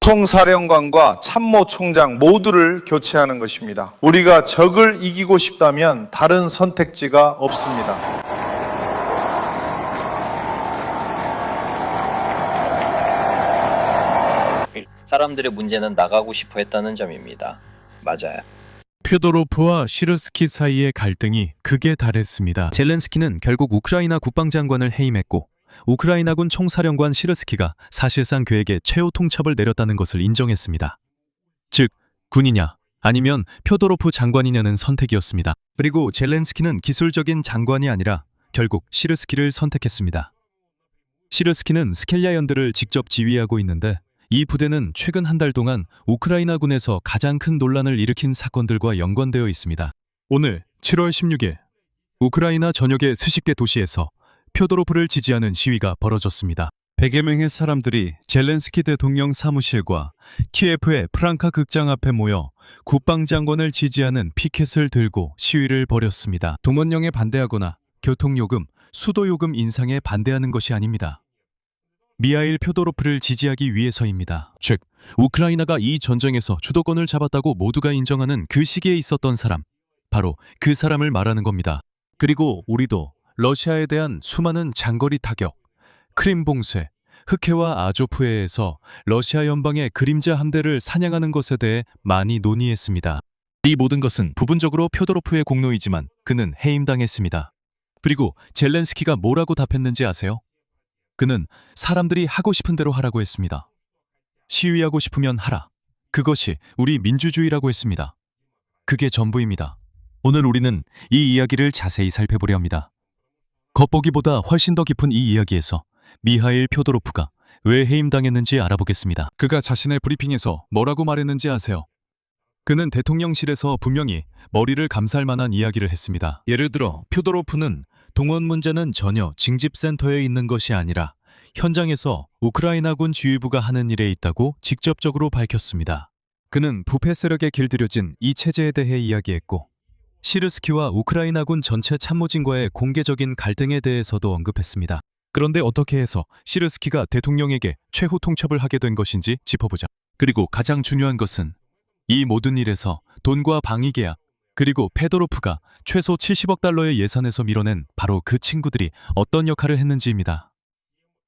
총사령관과 참모총장 모두를 교체하는 것입니다. 우리가 적을 이기고 싶다면 다른 선택지가 없습니다. 사람들의 문제는 나가고 싶어 했다는 점입니다. 맞아요. 표도로프와 시르스키 사이의 갈등이 극에 달했습니다. 젤렌스키는 결국 우크라이나 국방장관을 해임했고 우크라이나군 총사령관 시르스키가 사실상 그에게 최후 통첩을 내렸다는 것을 인정했습니다. 즉, 군이냐 아니면 표도로프 장관이냐는 선택이었습니다. 그리고 젤렌스키는 기술적인 장관이 아니라 결국 시르스키를 선택했습니다. 시르스키는 스켈랴 연대를 직접 지휘하고 있는데 이 부대는 최근 한 달 동안 우크라이나군에서 가장 큰 논란을 일으킨 사건들과 연관되어 있습니다. 오늘 7월 16일 우크라이나 전역의 수십 개 도시에서 표도로프를 지지하는 시위가 벌어졌습니다. 100여 명의 사람들이 젤렌스키 대통령 사무실과 키예프의 프랑카 극장 앞에 모여 국방장관을 지지하는 피켓을 들고 시위를 벌였습니다. 동원령에 반대하거나 교통요금, 수도요금 인상에 반대하는 것이 아닙니다. 미하일 표도로프를 지지하기 위해서입니다. 즉, 우크라이나가 이 전쟁에서 주도권을 잡았다고 모두가 인정하는 그 시기에 있었던 사람, 바로 그 사람을 말하는 겁니다. 그리고 우리도 러시아에 대한 수많은 장거리 타격, 크림 봉쇄, 흑해와 아조프해에서 러시아 연방의 그림자 함대를 사냥하는 것에 대해 많이 논의했습니다. 이 모든 것은 부분적으로 표도로프의 공로이지만 그는 해임당했습니다. 그리고 젤렌스키가 뭐라고 답했는지 아세요? 그는 사람들이 하고 싶은 대로 하라고 했습니다. 시위하고 싶으면 하라. 그것이 우리 민주주의라고 했습니다. 그게 전부입니다. 오늘 우리는 이 이야기를 자세히 살펴보려 합니다. 겉보기보다 훨씬 더 깊은 이 이야기에서 미하일 표도로프가 왜 해임당했는지 알아보겠습니다. 그가 자신의 브리핑에서 뭐라고 말했는지 아세요? 그는 대통령실에서 분명히 머리를 감쌀 만한 이야기를 했습니다. 예를 들어 표도로프는 동원 문제는 전혀 징집센터에 있는 것이 아니라 현장에서 우크라이나군 지휘부가 하는 일에 있다고 직접적으로 밝혔습니다. 그는 부패 세력에 길들여진 이 체제에 대해 이야기했고 시르스키와 우크라이나군 전체 참모진과의 공개적인 갈등에 대해서도 언급했습니다. 그런데 어떻게 해서 시르스키가 대통령에게 최후 통첩을 하게 된 것인지 짚어보자. 그리고 가장 중요한 것은 이 모든 일에서 돈과 방위 계약, 그리고 페도로프가 최소 70억 달러의 예산에서 밀어낸 바로 그 친구들이 어떤 역할을 했는지입니다.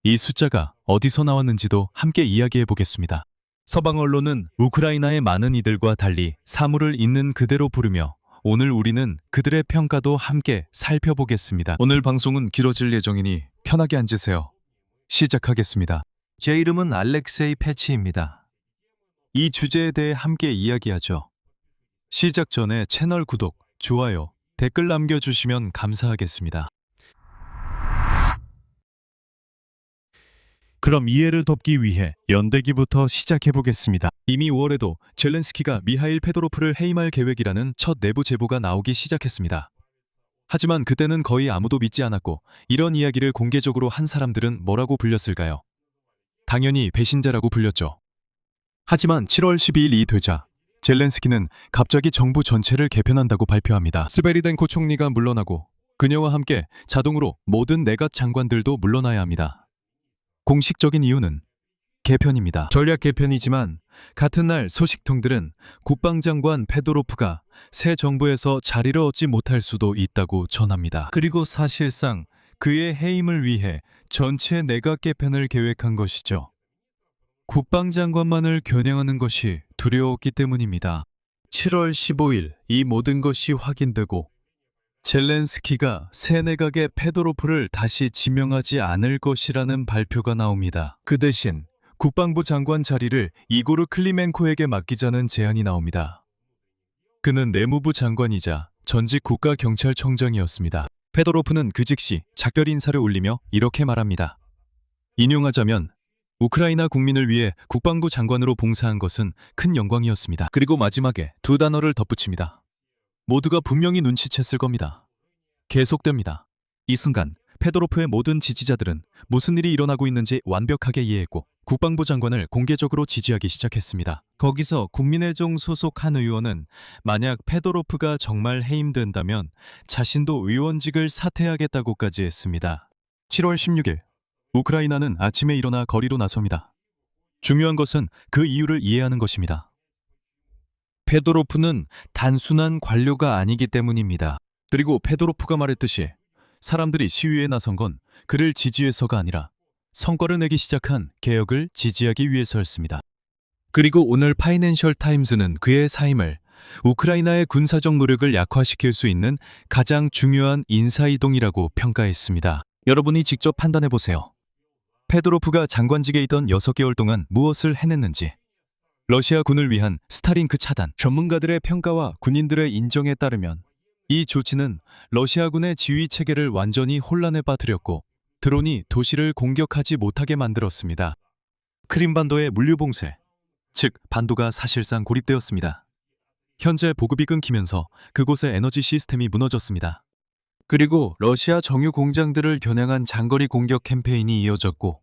이 숫자가 어디서 나왔는지도 함께 이야기해 보겠습니다. 서방 언론은 우크라이나의 많은 이들과 달리 사물을 있는 그대로 부르며 오늘 우리는 그들의 평가도 함께 살펴보겠습니다. 오늘 방송은 길어질 예정이니 편하게 앉으세요. 시작하겠습니다. 제 이름은 알렉세이 패치입니다. 이 주제에 대해 함께 이야기하죠. 시작 전에 채널 구독, 좋아요, 댓글 남겨주시면 감사하겠습니다. 그럼 이해를 돕기 위해 연대기부터 시작해보겠습니다. 이미 5월에도 젤렌스키가 미하일 페도로프를 해임할 계획이라는 첫 내부 제보가 나오기 시작했습니다. 하지만 그때는 거의 아무도 믿지 않았고 이런 이야기를 공개적으로 한 사람들은 뭐라고 불렸을까요? 당연히 배신자라고 불렸죠. 하지만 7월 12일이 되자 젤렌스키는 갑자기 정부 전체를 개편한다고 발표합니다. 스베리덴코 총리가 물러나고 그녀와 함께 자동으로 모든 내각 장관들도 물러나야 합니다. 공식적인 이유는 개편입니다. 전략 개편이지만 같은 날 소식통들은 국방장관 페도로프가 새 정부에서 자리를 얻지 못할 수도 있다고 전합니다. 그리고 사실상 그의 해임을 위해 전체 내각 개편을 계획한 것이죠. 국방장관만을 겨냥하는 것이 두려웠기 때문입니다. 7월 15일 이 모든 것이 확인되고 젤렌스키가 새 내각의 페도로프를 다시 지명하지 않을 것이라는 발표가 나옵니다. 그 대신 국방부 장관 자리를 이고르 클리멘코에게 맡기자는 제안이 나옵니다. 그는 내무부 장관이자 전직 국가경찰청장이었습니다. 페도로프는 그 즉시 작별 인사를 올리며 이렇게 말합니다. 인용하자면 우크라이나 국민을 위해 국방부 장관으로 봉사한 것은 큰 영광이었습니다. 그리고 마지막에 두 단어를 덧붙입니다. 모두가 분명히 눈치챘을 겁니다. 계속됩니다. 이 순간 페도로프의 모든 지지자들은 무슨 일이 일어나고 있는지 완벽하게 이해했고 국방부 장관을 공개적으로 지지하기 시작했습니다. 거기서 국민의 종 소속 한 의원은 만약 페도로프가 정말 해임된다면 자신도 의원직을 사퇴하겠다고까지 했습니다. 7월 16일 우크라이나는 아침에 일어나 거리로 나섭니다. 중요한 것은 그 이유를 이해하는 것입니다. 페도로프는 단순한 관료가 아니기 때문입니다. 그리고 페도로프가 말했듯이 사람들이 시위에 나선 건 그를 지지해서가 아니라 성과를 내기 시작한 개혁을 지지하기 위해서였습니다. 그리고 오늘 파이낸셜 타임즈는 그의 사임을 우크라이나의 군사적 노력을 약화시킬 수 있는 가장 중요한 인사이동이라고 평가했습니다. 여러분이 직접 판단해보세요. 페도로프가 장관직에 있던 6개월 동안 무엇을 해냈는지, 러시아 군을 위한 스타링크 차단, 전문가들의 평가와 군인들의 인정에 따르면 이 조치는 러시아군의 지휘 체계를 완전히 혼란에 빠뜨렸고 드론이 도시를 공격하지 못하게 만들었습니다. 크림반도의 물류 봉쇄, 즉 반도가 사실상 고립되었습니다. 현재 보급이 끊기면서 그곳의 에너지 시스템이 무너졌습니다. 그리고 러시아 정유 공장들을 겨냥한 장거리 공격 캠페인이 이어졌고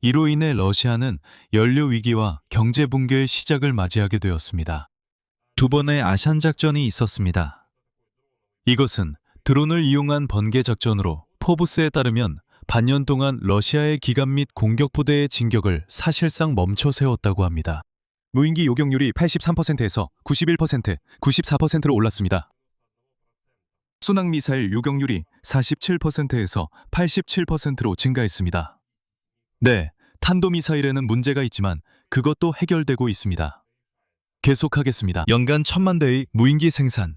이로 인해 러시아는 연료 위기와 경제 붕괴의 시작을 맞이하게 되었습니다. 두 번의 아산 작전이 있었습니다. 이것은 드론을 이용한 번개 작전으로 포브스에 따르면 반년 동안 러시아의 기갑 및 공격 부대의 진격을 사실상 멈춰 세웠다고 합니다. 무인기 요격률이 83%에서 91%, 94%로 올랐습니다. 순항 미사일 요격률이 47%에서 87%로 증가했습니다. 네, 탄도미사일에는 문제가 있지만 그것도 해결되고 있습니다. 계속하겠습니다. 연간 1000만 대의 무인기 생산.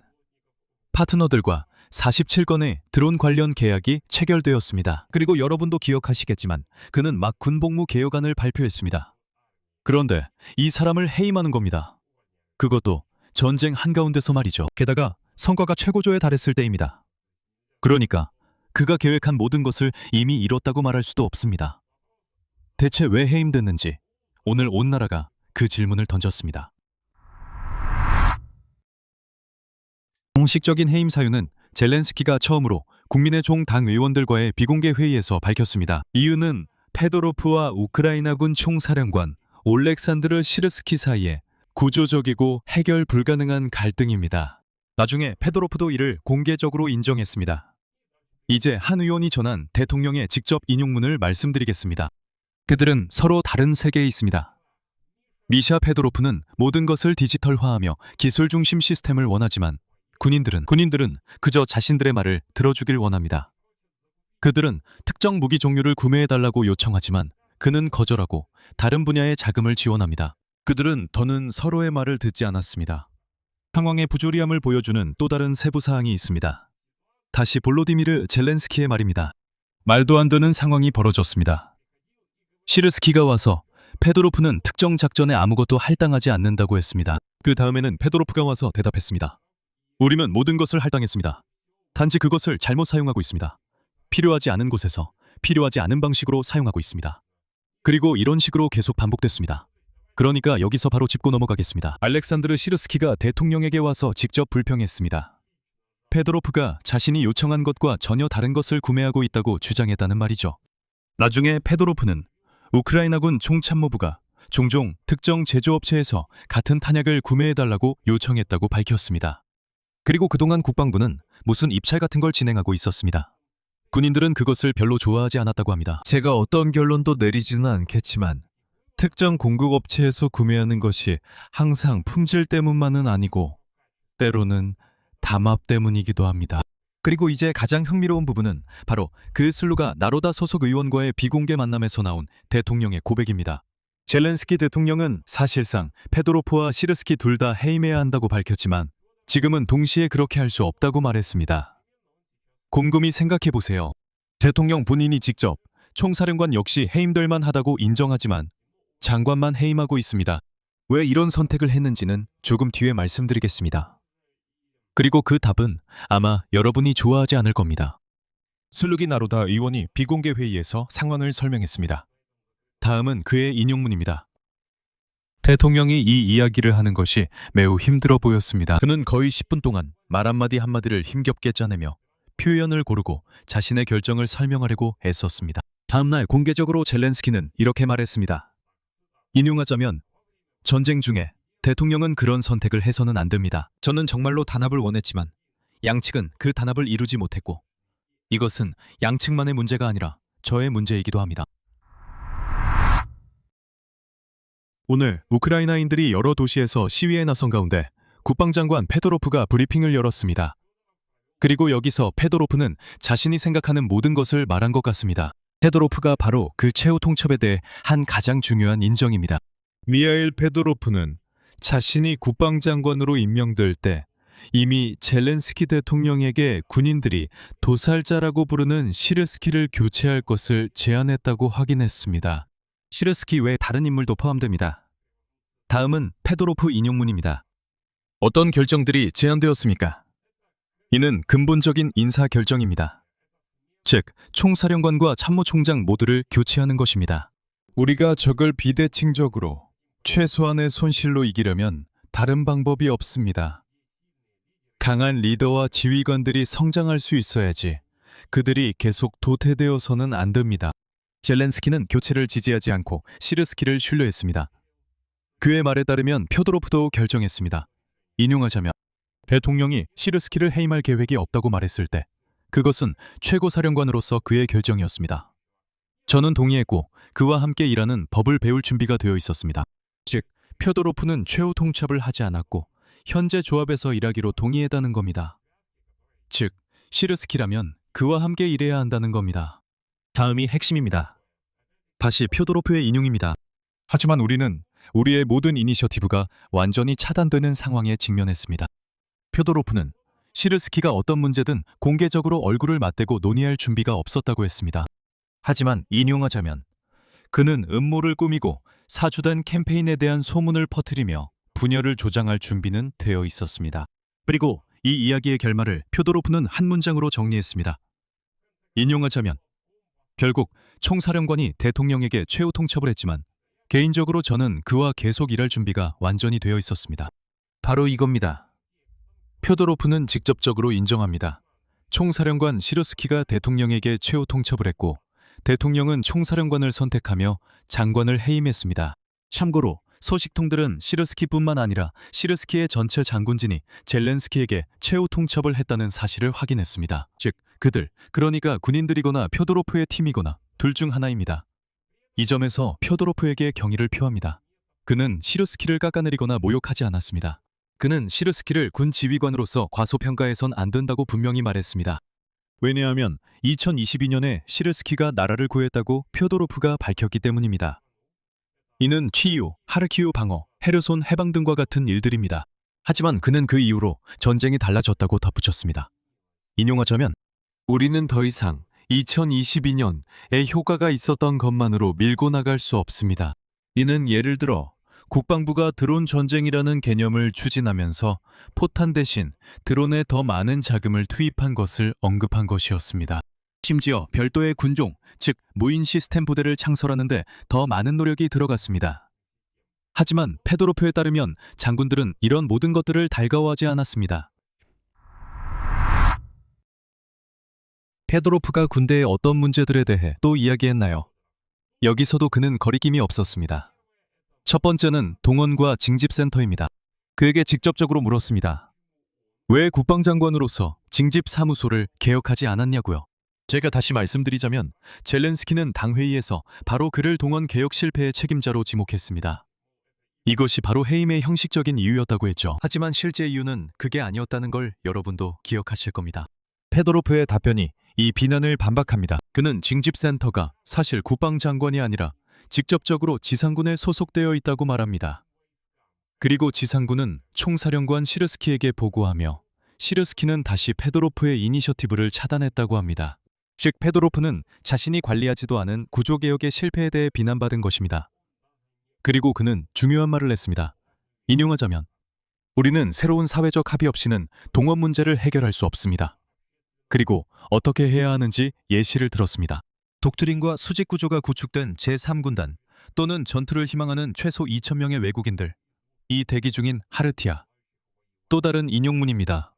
파트너들과 47건의 드론 관련 계약이 체결되었습니다. 그리고 여러분도 기억하시겠지만 그는 막 군복무 개혁안을 발표했습니다. 그런데 이 사람을 해임하는 겁니다. 그것도 전쟁 한가운데서 말이죠. 게다가 성과가 최고조에 달했을 때입니다. 그러니까 그가 계획한 모든 것을 이미 이뤘다고 말할 수도 없습니다. 대체 왜 해임됐는지 오늘 온 나라가 그 질문을 던졌습니다. 공식적인 해임 사유는 젤렌스키가 처음으로 국민의 종 당 의원들과의 비공개 회의에서 밝혔습니다. 이유는 페도로프와 우크라이나군 총사령관 올렉산드르 시르스키 사이에 구조적이고 해결 불가능한 갈등입니다. 나중에 페도로프도 이를 공개적으로 인정했습니다. 이제 한 의원이 전한 대통령의 직접 인용문을 말씀드리겠습니다. 그들은 서로 다른 세계에 있습니다. 미샤 페도로프는 모든 것을 디지털화하며 기술 중심 시스템을 원하지만 군인들은 그저 자신들의 말을 들어주길 원합니다. 그들은 특정 무기 종류를 구매해달라고 요청하지만 그는 거절하고 다른 분야의 자금을 지원합니다. 그들은 더는 서로의 말을 듣지 않았습니다. 상황의 부조리함을 보여주는 또 다른 세부 사항이 있습니다. 다시 볼로디미르 젤렌스키의 말입니다. 말도 안 되는 상황이 벌어졌습니다. 시르스키가 와서 페도로프는 특정 작전에 아무것도 할당하지 않는다고 했습니다. 그 다음에는 페도로프가 와서 대답했습니다. 우리는 모든 것을 할당했습니다. 단지 그것을 잘못 사용하고 있습니다. 필요하지 않은 곳에서 필요하지 않은 방식으로 사용하고 있습니다. 그리고 이런 식으로 계속 반복됐습니다. 그러니까 여기서 바로 짚고 넘어가겠습니다. 알렉산드르 시르스키가 대통령에게 와서 직접 불평했습니다. 페도로프가 자신이 요청한 것과 전혀 다른 것을 구매하고 있다고 주장했다는 말이죠. 나중에 페도로프는 우크라이나군 총참모부가 종종 특정 제조업체에서 같은 탄약을 구매해달라고 요청했다고 밝혔습니다. 그리고 그동안 국방부는 무슨 입찰 같은 걸 진행하고 있었습니다. 군인들은 그것을 별로 좋아하지 않았다고 합니다. 제가 어떤 결론도 내리지는 않겠지만 특정 공급업체에서 구매하는 것이 항상 품질 때문만은 아니고 때로는 담합 때문이기도 합니다. 그리고 이제 가장 흥미로운 부분은 바로 그 슬루가 나로다 소속 의원과의 비공개 만남에서 나온 대통령의 고백입니다. 젤렌스키 대통령은 사실상 페도로프와 시르스키 둘 다 해임해야 한다고 밝혔지만 지금은 동시에 그렇게 할 수 없다고 말했습니다. 곰곰이 생각해보세요. 대통령 본인이 직접 총사령관 역시 해임될 만하다고 인정하지만 장관만 해임하고 있습니다. 왜 이런 선택을 했는지는 조금 뒤에 말씀드리겠습니다. 그리고 그 답은 아마 여러분이 좋아하지 않을 겁니다. 슬루기 나로다 의원이 비공개 회의에서 상황을 설명했습니다. 다음은 그의 인용문입니다. 대통령이 이 이야기를 하는 것이 매우 힘들어 보였습니다. 그는 거의 10분 동안 말 한마디를 힘겹게 짜내며 표현을 고르고 자신의 결정을 설명하려고 애썼습니다. 다음날 공개적으로 젤렌스키는 이렇게 말했습니다. 인용하자면 전쟁 중에 대통령은 그런 선택을 해서는 안 됩니다. 저는 정말로 단합을 원했지만 양측은 그 단합을 이루지 못했고 이것은 양측만의 문제가 아니라 저의 문제이기도 합니다. 오늘 우크라이나인들이 여러 도시에서 시위에 나선 가운데 국방장관 페도로프가 브리핑을 열었습니다. 그리고 여기서 페도로프는 자신이 생각하는 모든 것을 말한 것 같습니다. 페도로프가 바로 그 최후 통첩에 대해 한 가장 중요한 인정입니다. 미하일 페도로프는 자신이 국방장관으로 임명될 때 이미 젤렌스키 대통령에게 군인들이 도살자라고 부르는 시르스키를 교체할 것을 제안했다고 확인했습니다. 시르스키 외 다른 인물도 포함됩니다. 다음은 페도로프 인용문입니다. 어떤 결정들이 제안되었습니까? 이는 근본적인 인사 결정입니다. 즉, 총사령관과 참모총장 모두를 교체하는 것입니다. 우리가 적을 비대칭적으로 최소한의 손실로 이기려면 다른 방법이 없습니다. 강한 리더와 지휘관들이 성장할 수 있어야지 그들이 계속 도태되어서는 안 됩니다. 젤렌스키는 교체를 지지하지 않고 시르스키를 신뢰했습니다. 그의 말에 따르면 표도로프도 결정했습니다. 인용하자면 대통령이 시르스키를 해임할 계획이 없다고 말했을 때 그것은 최고사령관으로서 그의 결정이었습니다. 저는 동의했고 그와 함께 일하는 법을 배울 준비가 되어 있었습니다. 즉, 표도로프는 최후 통첩을 하지 않았고 현재 조합에서 일하기로 동의했다는 겁니다. 즉, 시르스키라면 그와 함께 일해야 한다는 겁니다. 다음이 핵심입니다. 다시 표도로프의 인용입니다. 하지만 우리는 우리의 모든 이니셔티브가 완전히 차단되는 상황에 직면했습니다. 표도로프는 시르스키가 어떤 문제든 공개적으로 얼굴을 맞대고 논의할 준비가 없었다고 했습니다. 하지만 인용하자면 그는 음모를 꾸미고 사주된 캠페인에 대한 소문을 퍼뜨리며 분열을 조장할 준비는 되어 있었습니다. 그리고 이 이야기의 결말을 표도로프는 한 문장으로 정리했습니다. 인용하자면 결국 총사령관이 대통령에게 최후 통첩을 했지만 개인적으로 저는 그와 계속 일할 준비가 완전히 되어 있었습니다. 바로 이겁니다. 표도로프는 직접적으로 인정합니다. 총사령관 시르스키가 대통령에게 최후 통첩을 했고 대통령은 총사령관을 선택하며 장관을 해임했습니다. 참고로 소식통들은 시르스키뿐만 아니라 시르스키의 전체 장군진이 젤렌스키에게 최후 통첩을 했다는 사실을 확인했습니다. 즉, 그들, 그러니까 군인들이거나 표도로프의 팀이거나 둘 중 하나입니다. 이 점에서 표도로프에게 경의를 표합니다. 그는 시르스키를 깎아내리거나 모욕하지 않았습니다. 그는 시르스키를 군 지휘관으로서 과소평가해선 안 된다고 분명히 말했습니다. 왜냐하면 2022년에 시르스키가 나라를 구했다고 표도로프가 밝혔기 때문입니다. 이는 치유, 하르키우 방어, 헤르손 해방 등과 같은 일들입니다. 하지만 그는 그 이후로 전쟁이 달라졌다고 덧붙였습니다. 인용하자면 우리는 더 이상 2022년에 효과가 있었던 것만으로 밀고 나갈 수 없습니다. 이는 예를 들어 국방부가 드론 전쟁이라는 개념을 추진하면서 포탄 대신 드론에 더 많은 자금을 투입한 것을 언급한 것이었습니다. 심지어 별도의 군종, 즉 무인 시스템 부대를 창설하는데 더 많은 노력이 들어갔습니다. 하지만 페도로프에 따르면 장군들은 이런 모든 것들을 달가워하지 않았습니다. 페도로프가 군대의 어떤 문제들에 대해 또 이야기했나요? 여기서도 그는 거리낌이 없었습니다. 첫 번째는 동원과 징집센터입니다. 그에게 직접적으로 물었습니다. 왜 국방장관으로서 징집사무소를 개혁하지 않았냐고요? 제가 다시 말씀드리자면 젤렌스키는 당회의에서 바로 그를 동원 개혁 실패의 책임자로 지목했습니다. 이것이 바로 해임의 형식적인 이유였다고 했죠. 하지만 실제 이유는 그게 아니었다는 걸 여러분도 기억하실 겁니다. 페도로프의 답변이 이 비난을 반박합니다. 그는 징집센터가 사실 국방장관이 아니라 직접적으로 지상군에 소속되어 있다고 말합니다. 그리고 지상군은 총사령관 시르스키에게 보고하며 시르스키는 다시 페도로프의 이니셔티브를 차단했다고 합니다. 즉 페도로프는 자신이 관리하지도 않은 구조개혁의 실패에 대해 비난받은 것입니다. 그리고 그는 중요한 말을 했습니다. 인용하자면 우리는 새로운 사회적 합의 없이는 동원 문제를 해결할 수 없습니다. 그리고 어떻게 해야 하는지 예시를 들었습니다. 독트린과 수직 구조가 구축된 제3군단 또는 전투를 희망하는 최소 2,000명의 외국인들, 이 대기 중인 하르티아. 또 다른 인용문입니다.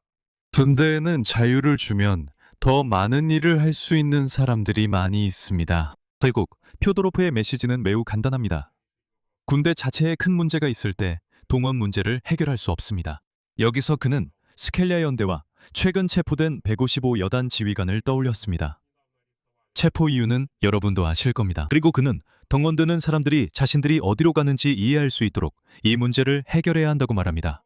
군대에는 자유를 주면 더 많은 일을 할 수 있는 사람들이 많이 있습니다. 결국 표도로프의 메시지는 매우 간단합니다. 군대 자체에 큰 문제가 있을 때 동원 문제를 해결할 수 없습니다. 여기서 그는 스켈리아 연대와 최근 체포된 155 여단 지휘관을 떠올렸습니다. 체포 이유는 여러분도 아실 겁니다. 그리고 그는 덩원드는 사람들이 자신들이 어디로 가는지 이해할 수 있도록 이 문제를 해결해야 한다고 말합니다.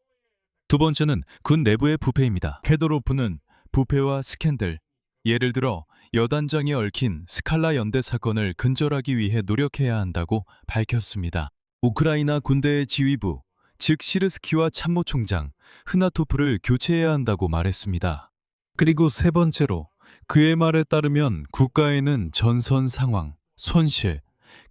두 번째는 군 내부의 부패입니다. 페도로프는 부패와 스캔들, 예를 들어 여단장이 얽힌 스칼라 연대 사건을 근절하기 위해 노력해야 한다고 밝혔습니다. 우크라이나 군대의 지휘부, 즉 시르스키와 참모총장 흐나토프를 교체해야 한다고 말했습니다. 그리고 세 번째로 그의 말에 따르면 국가에는 전선 상황, 손실,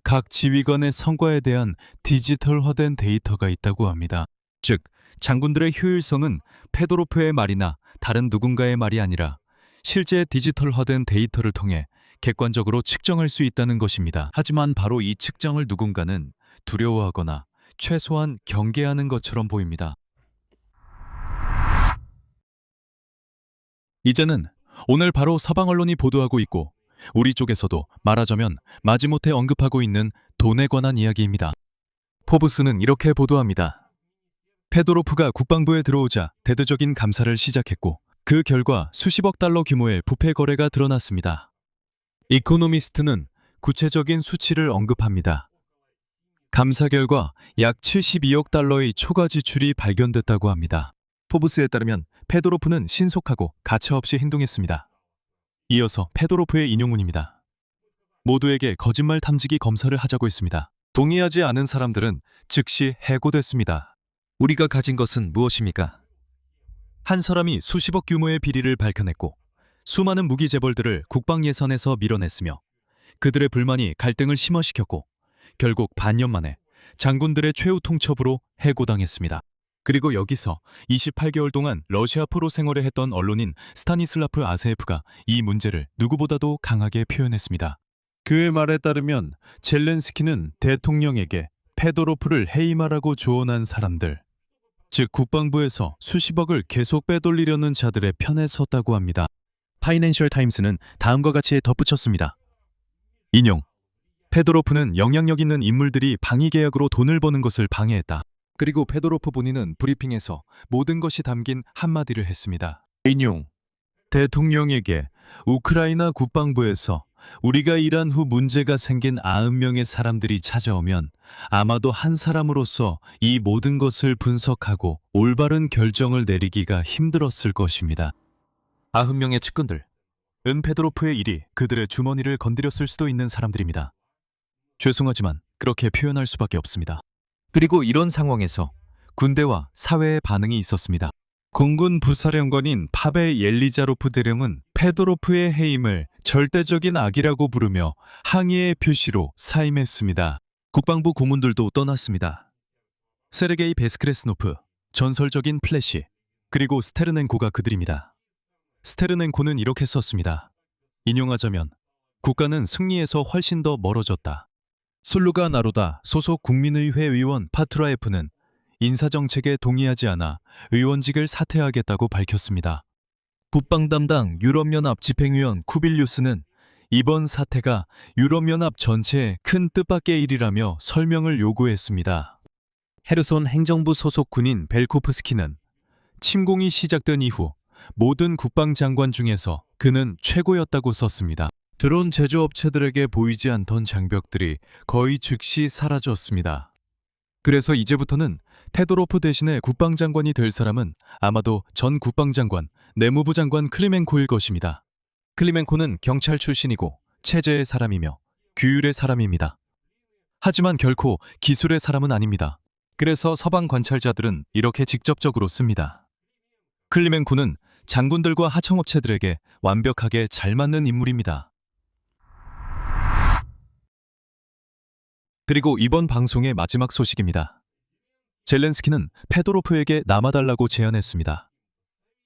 각 지휘관의 성과에 대한 디지털화된 데이터가 있다고 합니다. 즉, 장군들의 효율성은 페도로프의 말이나 다른 누군가의 말이 아니라 실제 디지털화된 데이터를 통해 객관적으로 측정할 수 있다는 것입니다. 하지만 바로 이 측정을 누군가는 두려워하거나 최소한 경계하는 것처럼 보입니다. 이제는 오늘 바로 서방 언론이 보도하고 있고 우리 쪽에서도 말하자면 마지못해 언급하고 있는 돈에 관한 이야기입니다. 포브스는 이렇게 보도합니다. 페도로프가 국방부에 들어오자 대대적인 감사를 시작했고 그 결과 수십억 달러 규모의 부패 거래가 드러났습니다. 이코노미스트는 구체적인 수치를 언급합니다. 감사 결과 약 72억 달러의 초과 지출이 발견됐다고 합니다. 포브스에 따르면 페도로프는 신속하고 가차없이 행동했습니다. 이어서 페도로프의 인용문입니다. 모두에게 거짓말 탐지기 검사를 하자고 했습니다. 동의하지 않은 사람들은 즉시 해고됐습니다. 우리가 가진 것은 무엇입니까? 한 사람이 수십억 규모의 비리를 밝혀냈고 수많은 무기 재벌들을 국방 예산에서 밀어냈으며 그들의 불만이 갈등을 심화시켰고 결국 반년 만에 장군들의 최후 통첩으로 해고당했습니다. 그리고 여기서 28개월 동안 러시아 포로 생활을 했던 언론인 스타니슬라프 아세예프가 이 문제를 누구보다도 강하게 표현했습니다. 그의 말에 따르면 젤렌스키는 대통령에게 페도로프를 해임하라고 조언한 사람들, 즉 국방부에서 수십억을 계속 빼돌리려는 자들의 편에 섰다고 합니다. 파이낸셜 타임스는 다음과 같이 덧붙였습니다. 인용. 페도로프는 영향력 있는 인물들이 방위 계약으로 돈을 버는 것을 방해했다. 그리고 페도로프 본인은 브리핑에서 모든 것이 담긴 한마디를 했습니다. 인용. 대통령에게 우크라이나 국방부에서 우리가 일한 후 문제가 생긴 90명의 사람들이 찾아오면 아마도 한 사람으로서 이 모든 것을 분석하고 올바른 결정을 내리기가 힘들었을 것입니다. 90명의 측근들. 페도로프의 일이 그들의 주머니를 건드렸을 수도 있는 사람들입니다. 죄송하지만 그렇게 표현할 수밖에 없습니다. 그리고 이런 상황에서 군대와 사회의 반응이 있었습니다. 공군 부사령관인 파벨 옐리자로프 대령은 페도로프의 해임을 절대적인 악이라고 부르며 항의의 표시로 사임했습니다. 국방부 고문들도 떠났습니다. 세르게이 베스크레스노프, 전설적인 플래시, 그리고 스테르넨코가 그들입니다. 스테르넨코는 이렇게 썼습니다. 인용하자면 국가는 승리에서 훨씬 더 멀어졌다. 슬루가 나로다 소속 국민의회 의원 파트라예프는 인사정책에 동의하지 않아 의원직을 사퇴하겠다고 밝혔습니다. 국방 담당 유럽연합 집행위원 쿠빌리우스는 이번 사태가 유럽연합 전체의 큰 뜻밖의 일이라며 설명을 요구했습니다. 헤르손 행정부 소속 군인 벨코프스키는 침공이 시작된 이후 모든 국방장관 중에서 그는 최고였다고 썼습니다. 드론 제조업체들에게 보이지 않던 장벽들이 거의 즉시 사라졌습니다. 그래서 이제부터는 페도로프 대신에 국방장관이 될 사람은 아마도 전 국방장관, 내무부 장관 클리멘코일 것입니다. 클리멘코는 경찰 출신이고 체제의 사람이며 규율의 사람입니다. 하지만 결코 기술의 사람은 아닙니다. 그래서 서방 관찰자들은 이렇게 직접적으로 씁니다. 클리멘코는 장군들과 하청업체들에게 완벽하게 잘 맞는 인물입니다. 그리고 이번 방송의 마지막 소식입니다. 젤렌스키는 페도로프에게 남아달라고 제안했습니다.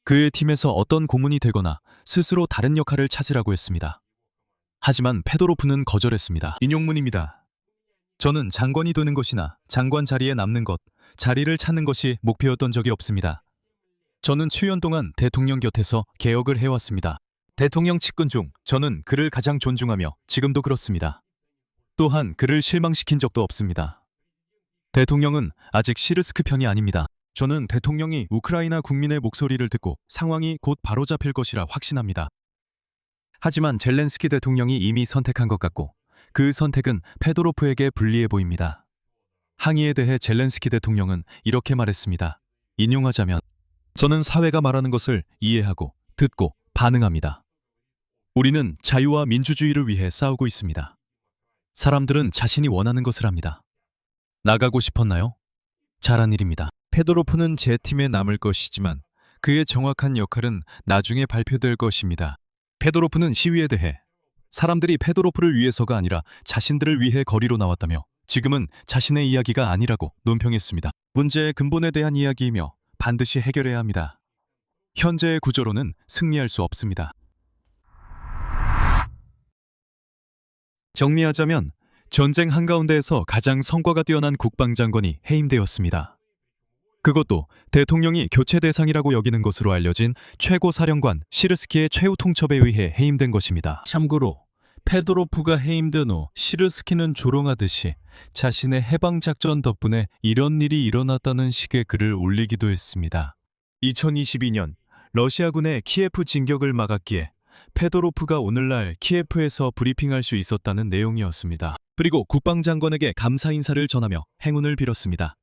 그의 팀에서 어떤 고문이 되거나 스스로 다른 역할을 찾으라고 했습니다. 하지만 페도로프는 거절했습니다. 인용문입니다. 저는 장관이 되는 것이나 장관 자리에 남는 것, 자리를 찾는 것이 목표였던 적이 없습니다. 저는 7년 동안 대통령 곁에서 개혁을 해왔습니다. 대통령 측근 중 저는 그를 가장 존중하며 지금도 그렇습니다. 또한 그를 실망시킨 적도 없습니다. 대통령은 아직 시르스크 편이 아닙니다. 저는 대통령이 우크라이나 국민의 목소리를 듣고 상황이 곧 바로잡힐 것이라 확신합니다. 하지만 젤렌스키 대통령이 이미 선택한 것 같고 그 선택은 페도로프에게 불리해 보입니다. 항의에 대해 젤렌스키 대통령은 이렇게 말했습니다. 인용하자면, 저는 사회가 말하는 것을 이해하고 듣고 반응합니다. 우리는 자유와 민주주의를 위해 싸우고 있습니다. 사람들은 자신이 원하는 것을 합니다. 나가고 싶었나요? 잘한 일입니다. 페도로프는 제 팀에 남을 것이지만 그의 정확한 역할은 나중에 발표될 것입니다. 페도로프는 시위에 대해 사람들이 페도로프를 위해서가 아니라 자신들을 위해 거리로 나왔다며 지금은 자신의 이야기가 아니라고 논평했습니다. 문제의 근본에 대한 이야기이며 반드시 해결해야 합니다. 현재의 구조로는 승리할 수 없습니다. 정리하자면 전쟁 한가운데에서 가장 성과가 뛰어난 국방장관이 해임되었습니다. 그것도 대통령이 교체 대상이라고 여기는 것으로 알려진 최고 사령관 시르스키의 최후 통첩에 의해 해임된 것입니다. 참고로 페도로프가 해임된 후 시르스키는 조롱하듯이 자신의 해방작전 덕분에 이런 일이 일어났다는 식의 글을 올리기도 했습니다. 2022년 러시아군의 키예프 진격을 막았기에 페도로프가 오늘날 키예프에서 브리핑할 수 있었다는 내용이었습니다. 그리고 국방장관에게 감사 인사를 전하며 행운을 빌었습니다.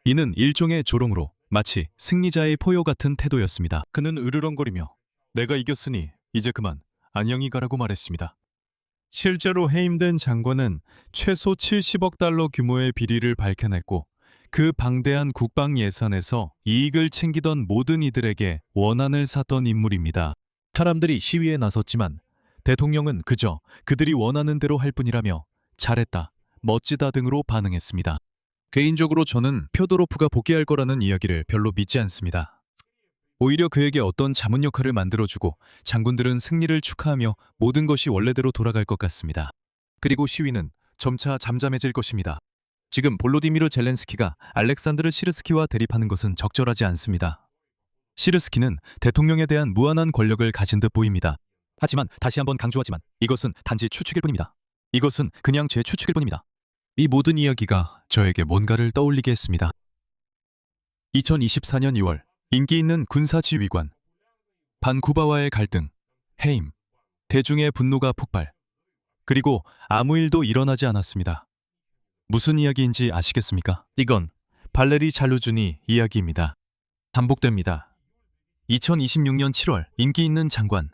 이는 일종의 조롱으로 마치 승리자의 포효 같은 태도였습니다. 그는 으르렁거리며 내가 이겼으니 이제 그만 안녕히 가라고 말했습니다. 실제로 해임된 장관은 최소 70억 달러 규모의 비리를 밝혀냈고 그 방대한 국방 예산에서 이익을 챙기던 모든 이들에게 원한을 샀던 인물입니다. 사람들이 시위에 나섰지만 대통령은 그저 그들이 원하는 대로 할 뿐이라며 잘했다, 멋지다 등으로 반응했습니다. 개인적으로 저는 페도로프가 복귀할 거라는 이야기를 별로 믿지 않습니다. 오히려 그에게 어떤 자문 역할을 만들어주고 장군들은 승리를 축하하며 모든 것이 원래대로 돌아갈 것 같습니다. 그리고 시위는 점차 잠잠해질 것입니다. 지금 볼로디미르 젤렌스키가 알렉산드르 시르스키와 대립하는 것은 적절하지 않습니다. 시르스키는 대통령에 대한 무한한 권력을 가진 듯 보입니다. 하지만 다시 한번 강조하지만 이것은 단지 추측일 뿐입니다. 이것은 그냥 제 추측일 뿐입니다. 이 모든 이야기가 저에게 뭔가를 떠올리게 했습니다. 2024년 2월 인기 있는 군사지휘관, 반쿠바와의 갈등, 해임, 대중의 분노가 폭발, 그리고 아무 일도 일어나지 않았습니다. 무슨 이야기인지 아시겠습니까? 이건 발레리 잘루주니 이야기입니다. 반복됩니다. 2026년 7월 인기 있는 장관,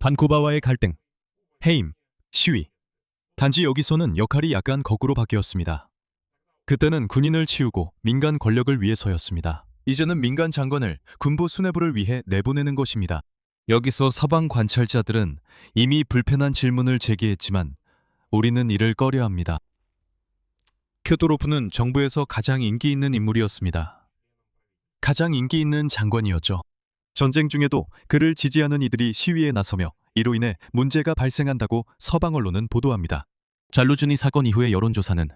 반쿠바와의 갈등, 해임, 시위. 단지 여기서는 역할이 약간 거꾸로 바뀌었습니다. 그때는 군인을 치우고 민간 권력을 위해서였습니다. 이제는 민간 장관을 군부 수뇌부를 위해 내보내는 것입니다. 여기서 서방 관찰자들은 이미 불편한 질문을 제기했지만 우리는 이를 꺼려합니다. 페도로프는 정부에서 가장 인기 있는 인물이었습니다. 가장 인기 있는 장관이었죠. 전쟁 중에도 그를 지지하는 이들이 시위에 나서며 이로 인해 문제가 발생한다고 서방 언론은 보도합니다. 잘루주니 사건 이후의 여론조사는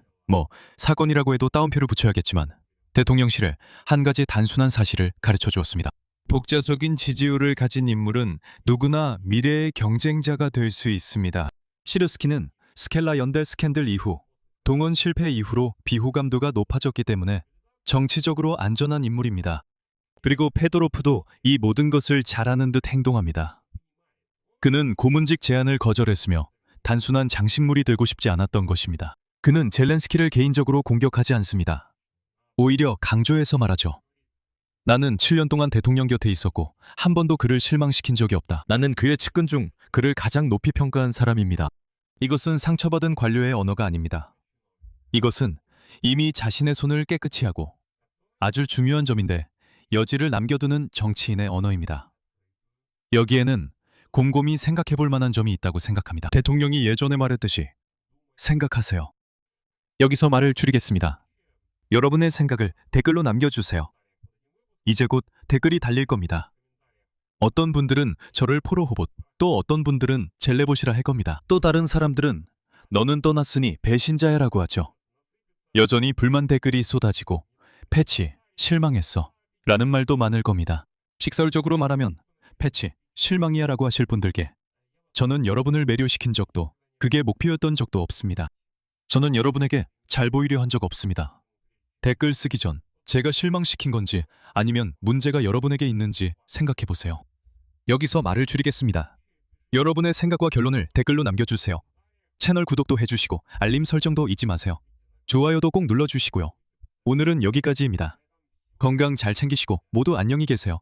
사건이라고 해도 따옴표를 붙여야겠지만 대통령실에 한 가지 단순한 사실을 가르쳐 주었습니다. 독자적인 지지율을 가진 인물은 누구나 미래의 경쟁자가 될 수 있습니다. 시르스키는 스켈라 연대 스캔들 이후 동원 실패 이후로 비호감도가 높아졌기 때문에 정치적으로 안전한 인물입니다. 그리고 페도로프도 이 모든 것을 잘하는 듯 행동합니다. 그는 고문직 제안을 거절했으며 단순한 장식물이 되고 싶지 않았던 것입니다. 그는 젤렌스키를 개인적으로 공격하지 않습니다. 오히려 강조해서 말하죠. 나는 7년 동안 대통령 곁에 있었고 한 번도 그를 실망시킨 적이 없다. 나는 그의 측근 중 그를 가장 높이 평가한 사람입니다. 이것은 상처받은 관료의 언어가 아닙니다. 이것은 이미 자신의 손을 깨끗이 하고 아주 중요한 점인데 여지를 남겨두는 정치인의 언어입니다. 여기에는 곰곰이 생각해 볼 만한 점이 있다고 생각합니다. 대통령이 예전에 말했듯이 생각하세요. 여기서 말을 줄이겠습니다. 여러분의 생각을 댓글로 남겨주세요. 이제 곧 댓글이 달릴 겁니다. 어떤 분들은 저를 포로호봇, 또 어떤 분들은 젤레봇이라 할 겁니다. 또 다른 사람들은 너는 떠났으니 배신자야라고 하죠. 여전히 불만 댓글이 쏟아지고 패치, 실망했어 라는 말도 많을 겁니다. 직설적으로 말하면 패치, 실망이야라고 하실 분들께 저는 여러분을 매료시킨 적도 그게 목표였던 적도 없습니다. 저는 여러분에게 잘 보이려 한 적 없습니다. 댓글 쓰기 전 제가 실망시킨 건지 아니면 문제가 여러분에게 있는지 생각해 보세요. 여기서 말을 줄이겠습니다. 여러분의 생각과 결론을 댓글로 남겨주세요. 채널 구독도 해주시고 알림 설정도 잊지 마세요. 좋아요도 꼭 눌러주시고요. 오늘은 여기까지입니다. 건강 잘 챙기시고 모두 안녕히 계세요.